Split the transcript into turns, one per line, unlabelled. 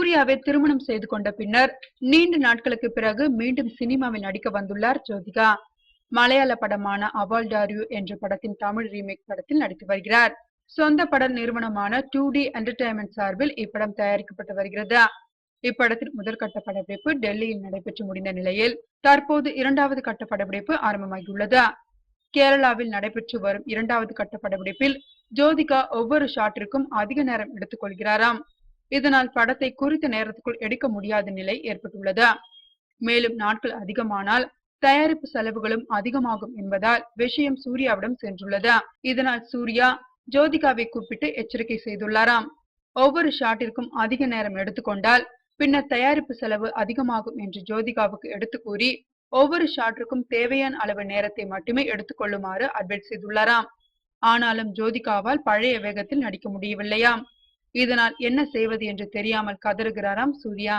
சூர்யாவை திருமணம் செய்து கொண்ட பின்னர் நீண்ட நாட்களுக்கு பிறகு மீண்டும் சினிமாவில் நடிக்க வந்துள்ளார் ஜோதிகா. மலையாள படமான அவால்டாரியு என்ற படத்தின் தமிழ் ரீமேக் படத்தில் நடித்து வருகிறார். சொந்த பட நிறுவனமான 2D என்டர்டைன்மெண்ட் சார்பில் இப்படம் தயாரிக்கப்பட்டு வருகிறது. இப்படத்தின் முதற்கட்ட படப்பிடிப்பு டெல்லியில் நடைபெற்று முடிந்த நிலையில் தற்போது இரண்டாவது கட்ட படப்பிடிப்பு ஆரம்பமாகியுள்ளது. கேரளாவில் நடைபெற்று வரும் இரண்டாவது கட்ட படப்பிடிப்பில் ஜோதிகா ஒவ்வொரு ஷாட்டிற்கும் அதிக நேரம் எடுத்துக் கொள்கிறாராம். இதனால் படத்தை குறித்த நேரத்துக்குள் எடுக்க முடியாத நிலை ஏற்பட்டுள்ளது. மேலும் நாட்கள் அதிகமானால் தயாரிப்பு செலவுகளும் அதிகமாகும் என்பதால் விஷயம் சூர்யாவிடம் சென்றுள்ளது. இதனால் சூர்யா ஜோதிகாவை கூப்பிட்டு எச்சரிக்கை செய்துள்ளாராம். ஒவ்வொரு ஷாட்டிற்கும் அதிக நேரம் எடுத்துக்கொண்டால் பின்னர் தயாரிப்பு செலவு அதிகமாகும் என்று ஜோதிகாவுக்கு எடுத்து கூறி ஒவ்வொரு ஷாட்டிற்கும் தேவையான அளவு நேரத்தை மட்டுமே எடுத்துக்கொள்ளுமாறு அட்வைஸ் செய்துள்ளாராம். ஆனாலும் ஜோதிகாவால் பழைய வேகத்தில் நடிக்க முடியவில்லையாம். இதனால் என்ன செய்வது என்று தெரியாமல் கதறுகிறாராம் சூர்யா.